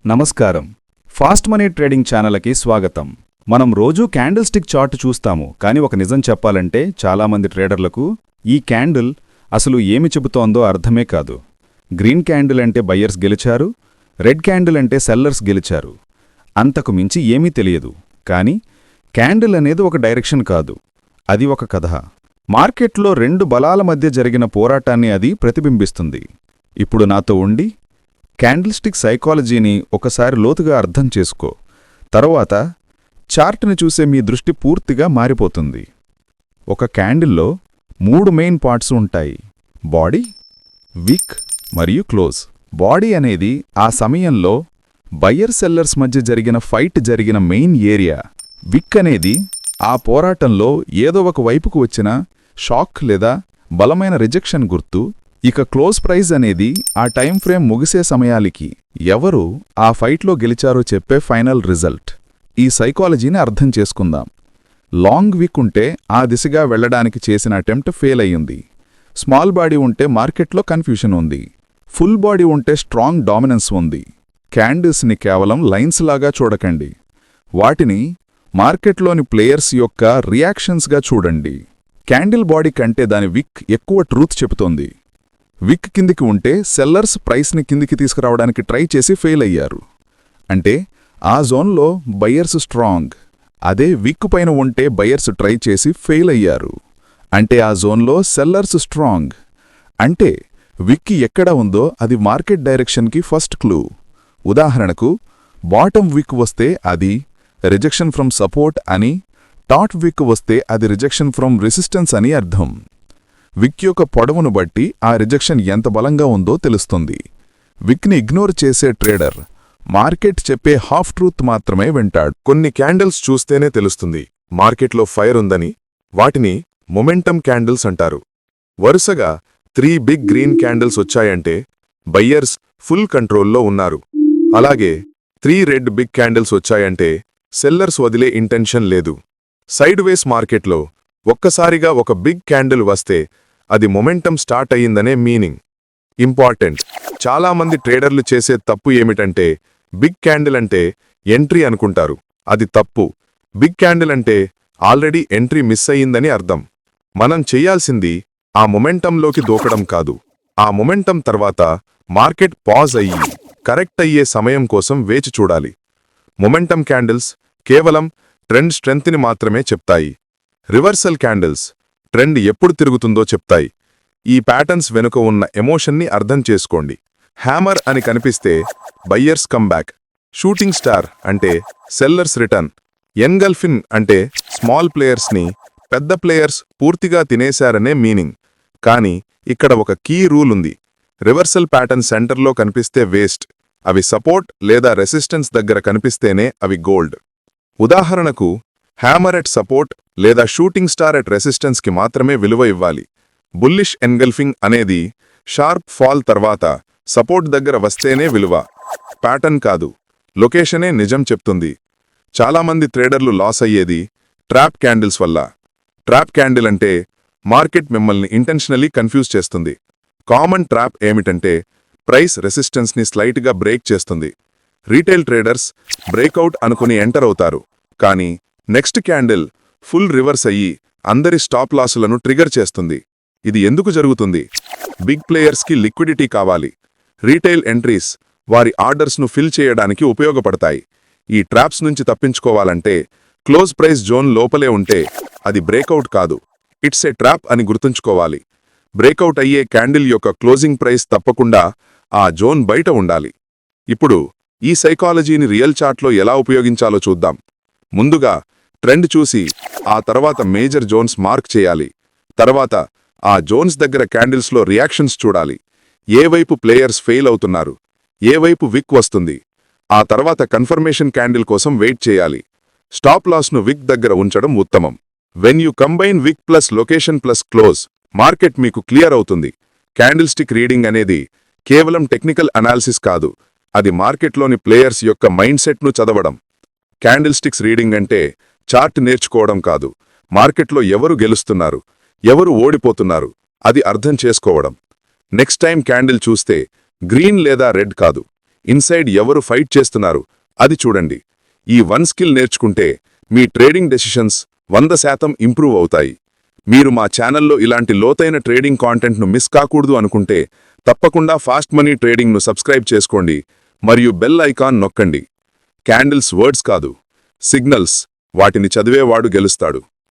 నమస్కారం. Fast money trading ఛానల్కి స్వాగతం. మనం రోజూ క్యాండిల్ స్టిక్ చార్ట్ చూస్తాము, కానీ ఒక నిజం చెప్పాలంటే చాలామంది ట్రేడర్లకు ఈ క్యాండిల్ అసలు ఏమి చెబుతోందో అర్థమే కాదు. గ్రీన్ క్యాండిల్ అంటే బయ్యర్స్ గెలిచారు, రెడ్ క్యాండిల్ అంటే సెల్లర్స్ గెలిచారు. అంతకు మించి ఏమీ తెలియదు. కానీ క్యాండిల్ అనేది ఒక డైరెక్షన్ కాదు, అది ఒక కథ. మార్కెట్లో రెండు బలాల మధ్య జరిగిన పోరాటాన్ని అది ప్రతిబింబిస్తుంది. ఇప్పుడు నాతో ఉండి క్యాండిల్ స్టిక్ సైకాలజీని ఒకసారి లోతుగా అర్థం చేసుకో. తరువాత చార్ట్ని చూసే మీ దృష్టి పూర్తిగా మారిపోతుంది. ఒక క్యాండిల్లో 3 మెయిన్ పార్ట్స్ ఉంటాయి: బాడీ, విక్ మరియు క్లోజ్. బాడీ అనేది ఆ సమయంలో బయ్యర్ సెల్లర్స్ మధ్య జరిగిన ఫైట్ జరిగిన మెయిన్ ఏరియా. విక్ అనేది ఆ పోరాటంలో ఏదో ఒక వైపుకు వచ్చిన షాక్ లేదా బలమైన రిజెక్షన్ గుర్తు. ఇక క్లోజ్ ప్రైజ్ అనేది ఆ టైం ఫ్రేమ్ ముగిసే సమయానికి ఎవరు ఆ ఫైట్లో గెలిచారో చెప్పే ఫైనల్ రిజల్ట్. ఈ సైకాలజీని అర్థం చేసుకుందాం. లాంగ్ విక్ ఉంటే ఆ దిశగా వెళ్లడానికి చేసిన అటెంప్ట్ ఫెయిల్ అయ్యింది. స్మాల్ బాడీ ఉంటే మార్కెట్లో కన్ఫ్యూషన్ ఉంది. ఫుల్ బాడీ ఉంటే స్ట్రాంగ్ డామినెన్స్ ఉంది. క్యాండిల్స్ని కేవలం లైన్స్ లాగా చూడకండి, వాటిని మార్కెట్లోని ప్లేయర్స్ యొక్క రియాక్షన్స్గా చూడండి. క్యాండిల్ బాడీ కంటే దాని విక్ ఎక్కువ ట్రూత్ చెబుతోంది. విక్ కిందికి ఉంటే సెల్లర్స్ ప్రైస్ని కిందికి తీసుకురావడానికి ట్రై చేసి ఫెయిల్ అయ్యారు, అంటే ఆ జోన్లో బయ్యర్స్ స్ట్రాంగ్. అదే విక్ పైన ఉంటే బయ్యర్స్ ట్రై చేసి ఫెయిల్ అయ్యారు, అంటే ఆ జోన్లో సెల్లర్స్ స్ట్రాంగ్. అంటే విక్ ఎక్కడ ఉందో అది మార్కెట్ డైరెక్షన్కి ఫస్ట్ క్లూ. ఉదాహరణకు, బాటమ్ విక్ వస్తే అది రిజెక్షన్ ఫ్రమ్ సపోర్ట్ అని, టాప్ విక్ వస్తే అది రిజెక్షన్ ఫ్రమ్ రెసిస్టెన్స్ అని అర్థం. విక్ యొక్క పొడవును బట్టి ఆ రిజెక్షన్ ఎంత బలంగా ఉందో తెలుస్తుంది. విక్ని ఇగ్నోర్ చేసే ట్రేడర్ మార్కెట్ చెప్పే హాఫ్ ట్రూత్ మాత్రమే వింటాడు. కొన్ని క్యాండిల్స్ చూస్తేనే తెలుస్తుంది మార్కెట్లో ఫైర్ ఉందని. వాటిని మొమెంటమ్ క్యాండిల్స్ అంటారు. వరుసగా 3 బిగ్ గ్రీన్ క్యాండిల్స్ వచ్చాయంటే బయ్యర్స్ ఫుల్ కంట్రోల్లో ఉన్నారు. అలాగే 3 రెడ్ బిగ్ క్యాండిల్స్ వచ్చాయంటే సెల్లర్స్ వదిలే ఇంటెన్షన్ లేదు. సైడ్ వేస్ మార్కెట్లో ఒక్కసారిగా ఒక బిగ్ క్యాండిల్ వస్తే అది మొమెంటం స్టార్ట్ అయ్యిందనే మీనింగ్. ఇంపార్టెంట్, చాలామంది ట్రేడర్లు చేసే తప్పు ఏమిటంటే బిగ్ క్యాండిల్ అంటే ఎంట్రీ అనుకుంటారు. అది తప్పు. బిగ్ క్యాండిల్ అంటే ఆల్రెడీ ఎంట్రీ మిస్ అయ్యిందని అర్థం. మనం చెయ్యాల్సింది ఆ మొమెంటంలోకి దూకడం కాదు, ఆ మొమెంటం తర్వాత మార్కెట్ పాజ్ అయ్యి కరెక్ట్ అయ్యే సమయం కోసం వేచి చూడాలి. మొమెంటం క్యాండిల్స్ కేవలం ట్రెండ్ స్ట్రెంత్ని మాత్రమే చెప్తాయి. రివర్సల్ క్యాండిల్స్ ట్రెండ్ ఎప్పుడు తిరుగుతుందో చెప్తాయి. ఈ ప్యాటర్న్స్ వెనుక ఉన్న ఎమోషన్ని అర్థం చేసుకోండి. హ్యామర్ అని కనిపిస్తే బయ్యర్స్ కమ్బ్యాక్, షూటింగ్ స్టార్ అంటే సెల్లర్స్ రిటర్న్, ఎన్గల్ఫిన్ అంటే స్మాల్ ప్లేయర్స్ని పెద్ద ప్లేయర్స్ పూర్తిగా తినేశారనే మీనింగ్. కానీ ఇక్కడ ఒక కీ రూల్ ఉంది: రివర్సల్ ప్యాటర్న్ సెంటర్లో కనిపిస్తే వేస్ట్, అవి సపోర్ట్ లేదా రెసిస్టెన్స్ దగ్గర కనిపిస్తేనే అవి గోల్డ్. ఉదాహరణకు, హ్యామర్ ఎట్ సపోర్ట్ లేదా షూటింగ్ స్టార్ ఎట్ రెసిస్టెన్స్కి మాత్రమే విలువ ఇవ్వాలి. బుల్లిష్ ఎన్గల్ఫింగ్ అనేది షార్ప్ ఫాల్ తర్వాత సపోర్ట్ దగ్గర వస్తేనే విలువ, ప్యాటర్న్ కాదు. లొకేషనే నిజం చెప్తుంది. చాలామంది ట్రేడర్లు లాస్ అయ్యేది ట్రాప్ క్యాండిల్స్ వల్ల. ట్రాప్ క్యాండిల్ అంటే మార్కెట్ మిమ్మల్ని ఇంటెన్షనలీ కన్ఫ్యూజ్ చేస్తుంది. కామన్ ట్రాప్ ఏమిటంటే ప్రైస్ రెసిస్టెన్స్ని స్లైట్గా బ్రేక్ చేస్తుంది. రీటైల్ ట్రేడర్స్ బ్రేక్అవుట్ అనుకుని ఎంటర్ అవుతారు, కానీ నెక్స్ట్ క్యాండిల్ ఫుల్ రివర్స్ అయ్యి అందరి స్టాప్ లాసులను ట్రిగర్ చేస్తుంది. ఇది ఎందుకు జరుగుతుంది? బిగ్ ప్లేయర్స్కి లిక్విడిటీ కావాలి. రీటైల్ ఎంట్రీస్ వారి ఆర్డర్స్ను ఫిల్ చేయడానికి ఉపయోగపడతాయి. ఈ ట్రాప్స్ నుంచి తప్పించుకోవాలంటే క్లోజ్ ప్రైస్ జోన్ లోపలే ఉంటే అది బ్రేక్అవుట్ కాదు, ఇట్స్ ఏ ట్రాప్ అని గుర్తుంచుకోవాలి. బ్రేక్అవుట్ అయ్యే క్యాండిల్ యొక్క క్లోజింగ్ ప్రైస్ తప్పకుండా ఆ జోన్ బయట ఉండాలి. ఇప్పుడు ఈ సైకాలజీని రియల్ చార్ట్లో ఎలా ఉపయోగించాలో చూద్దాం. ముందుగా ట్రెండ్ చూసి ఆ తర్వాత మేజర్ జోన్స్ మార్క్ చేయాలి. తర్వాత ఆ జోన్స్ దగ్గర క్యాండిల్స్లో రియాక్షన్స్ చూడాలి. ఏ వైపు ప్లేయర్స్ ఫెయిల్ అవుతున్నారు, ఏ వైపు విక్ వస్తుంది. ఆ తర్వాత కన్ఫర్మేషన్ క్యాండిల్ కోసం వెయిట్ చేయాలి. స్టాప్ లాస్ను విక్ దగ్గర ఉంచడం ఉత్తమం. వెన్ యూ కంబైన్ విక్ plus location plus close, market మీకు క్లియర్ అవుతుంది. క్యాండిల్ స్టిక్ రీడింగ్ అనేది కేవలం టెక్నికల్ అనాలిసిస్ కాదు, అది మార్కెట్లోని ప్లేయర్స్ యొక్క మైండ్ సెట్ను చదవడం. క్యాండిల్ స్టిక్స్ రీడింగ్ అంటే చార్ట్ నేర్చుకోవడం కాదు, మార్కెట్లో ఎవరు గెలుస్తున్నారు, ఎవరు ఓడిపోతున్నారు అది అర్థం చేసుకోవడం. నెక్స్ట్ టైం క్యాండిల్ చూస్తే గ్రీన్ లేదా రెడ్ కాదు, ఇన్సైడ్ ఎవరు ఫైట్ చేస్తున్నారు అది చూడండి. ఈ 1 స్కిల్ నేర్చుకుంటే మీ ట్రేడింగ్ డెసిషన్స్ 100% ఇంప్రూవ్ అవుతాయి. మీరు మా ఛానల్లో ఇలాంటి లోతైన ట్రేడింగ్ కాంటెంట్ను మిస్ కాకూడదు అనుకుంటే తప్పకుండా ఫాస్ట్ మనీ ట్రేడింగ్ను సబ్స్క్రైబ్ చేసుకోండి మరియు బెల్ ఐకాన్ నొక్కండి. క్యాండిల్స్ వర్డ్స్ కాదు, సిగ్నల్స్. వాటిని చదివేవాడు గెలుస్తాడు.